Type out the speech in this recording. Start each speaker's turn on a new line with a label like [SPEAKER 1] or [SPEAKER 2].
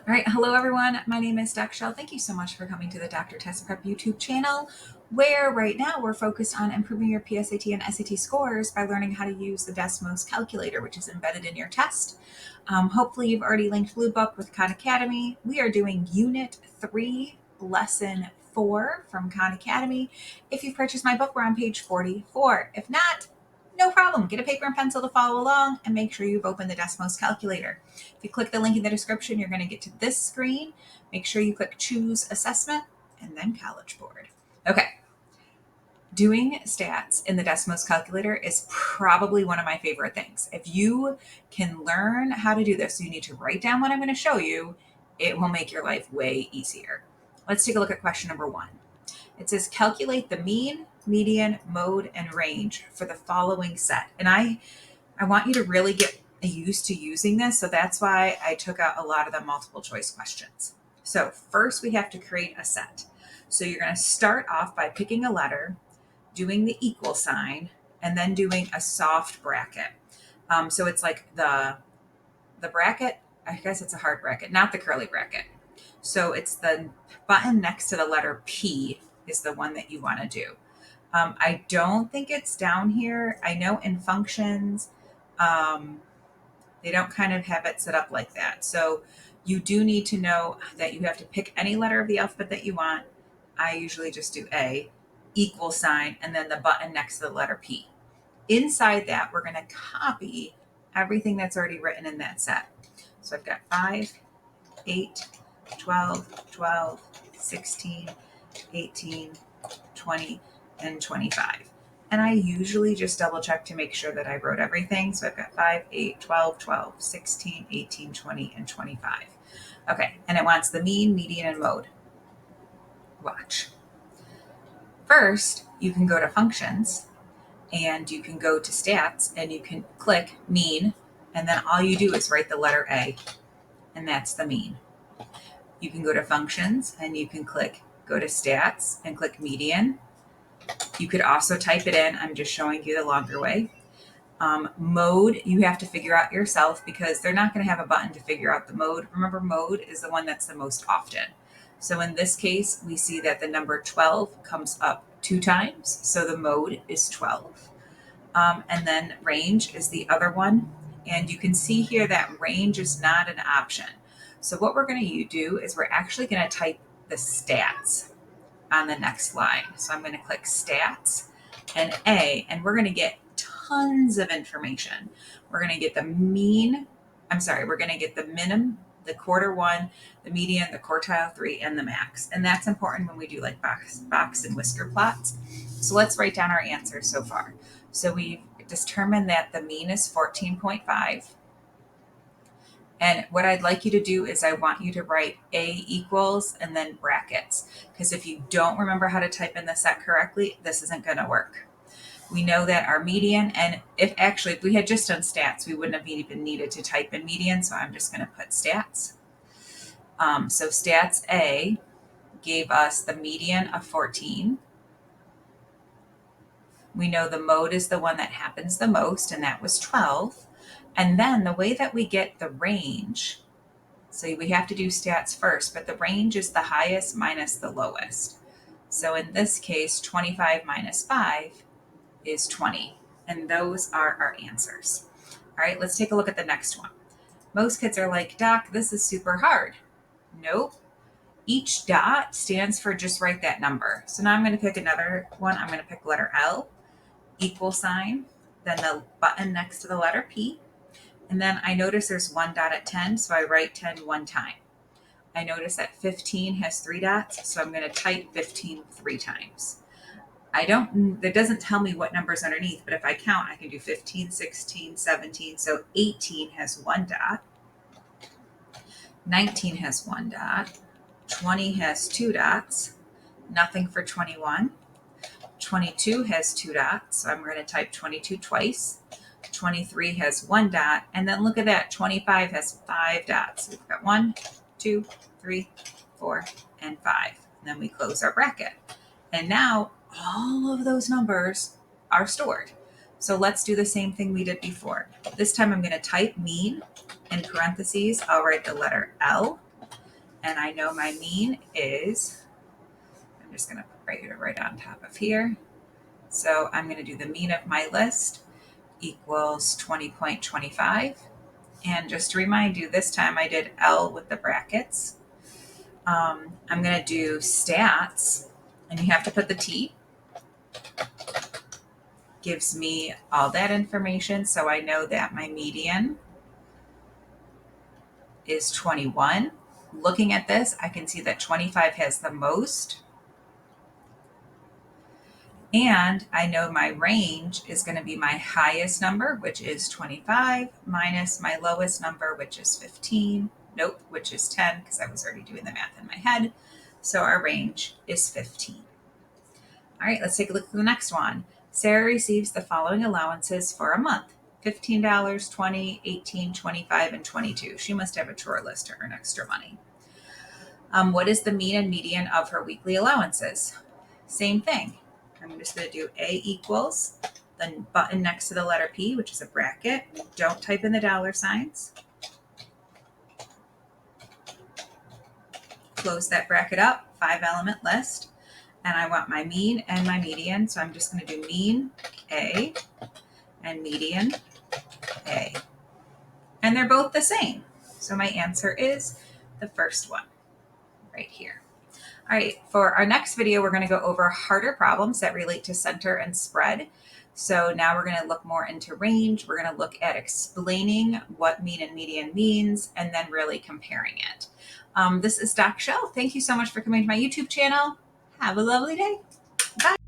[SPEAKER 1] All right, hello everyone. My name is Dr. Chelle. Thank you so much for coming to the Dr. Test Prep YouTube channel, where right now we're focused on improving your PSAT and SAT scores by learning how to use the Desmos calculator, which is embedded in your test. Hopefully you've already linked Bluebook with Khan Academy. We are doing Unit 3, Lesson 4 from Khan Academy. If you've purchased my book, we're on page 44. If not, no problem. Get a paper and pencil to follow along and make sure you've opened the Desmos calculator. If you click the link in the description, you're going to get to this screen. Make sure you click Choose Assessment and then College Board. Okay. Doing stats in the Desmos calculator is probably one of my favorite things. If you can learn how to do this, you need to write down what I'm going to show you. It will make your life way easier. Let's take a look at question number 1. It says calculate the mean, median, mode, and range for the following set. And I want you to really get used to using this. So that's why I took out a lot of the multiple choice questions. So first we have to create a set. So you're going to start off by picking a letter, doing the equal sign, and then doing a soft bracket. So it's like the bracket, I guess it's a hard bracket, not the curly bracket. So it's the button next to the letter P is the one that you want to do. I don't think it's down here. I know in functions, they don't kind of have it set up like that. So you do need to know that you have to pick any letter of the alphabet that you want. I usually just do A, equal sign, and then the button next to the letter P. Inside that, we're going to copy everything that's already written in that set. So I've got 5, 8, 12, 16, 18, 20, and 25. And I usually just double check to make sure that I wrote everything. So I've got 5, 8, 12, 16, 18, 20, and 25. Okay, and it wants the mean, median, and mode. Watch. First, you can go to functions and you can go to stats and you can click mean, and then all you do is write the letter A, and that's the mean. You can go to functions and you can go to stats and click median. You could also type it in. I'm just showing you the longer way. Mode, you have to figure out yourself because they're not going to have a button to figure out the mode. Remember, mode is the one that's the most often. So in this case, we see that the number 12 comes up 2 times. So the mode is 12. And then range is the other one. And you can see here that range is not an option. So what we're going to do is we're actually going to type the stats on the next line. So I'm going to click stats and A, and we're going to get tons of information. We're going to get the we're going to get the minimum, the quarter 1, the median, the quartile 3, and the max. And that's important when we do like box and whisker plots. So let's write down our answers so far. So we've determined that the mean is 14.5. And what I'd like you to do is I want you to write A equals and then brackets. Because if you don't remember how to type in the set correctly, this isn't going to work. We know that our median, and if we had just done stats, we wouldn't have even needed to type in median. So I'm just going to put stats. So stats A gave us the median of 14. We know the mode is the one that happens the most, and that was 12. And then the way that we get the range, so we have to do stats first, but the range is the highest minus the lowest. So in this case, 25 minus 5 is 20. And those are our answers. All right, let's take a look at the next one. Most kids are like, Doc, this is super hard. Nope. Each dot stands for just write that number. So now I'm going to pick another one. I'm going to pick letter L, equal sign, then the button next to the letter P. And then I notice there's 1 dot at 10, so I write 10 one time. I notice that 15 has 3 dots, so I'm going to type 15 3 times. That doesn't tell me what number's underneath, but if I count, I can do 15, 16, 17. So 18 has 1 dot. 19 has 1 dot. 20 has 2 dots. Nothing for 21. 22 has 2 dots, so I'm going to type 22 twice. 23 has 1 dot, and then look at that, 25 has 5 dots. We've got 1, 2, 3, 4, and 5. And then we close our bracket. And now all of those numbers are stored. So let's do the same thing we did before. This time I'm going to type mean in parentheses. I'll write the letter L. and I know my mean is, I'm just going to put right on top of here. So I'm going to do the mean of my list equals 20.25. And just to remind you, this time I did L with the brackets. I'm going to do stats, and you have to put the T. Gives me all that information, so I know that my median is 21. Looking at this, I can see that 25 has the most. And I know my range is going to be my highest number, which is 25, minus my lowest number, which is 15. Nope, which is 10, because I was already doing the math in my head. So our range is 15. All right, let's take a look at the next one. Sarah receives the following allowances for a month: $15, $20, $18, $25, and $22. She must have a chore list to earn extra money. What is the mean and median of her weekly allowances? Same thing. I'm just going to do A equals the button next to the letter P, which is a bracket. Don't type in the dollar signs. Close that bracket up, 5-element list. And I want my mean and my median. So I'm just going to do mean A and median A. And they're both the same. So my answer is the first one right here. All right, for our next video, we're going to go over harder problems that relate to center and spread. So now we're going to look more into range. We're going to look at explaining what mean and median means, and then really comparing it. This is Doc Chelle. Thank you so much for coming to my YouTube channel. Have a lovely day. Bye.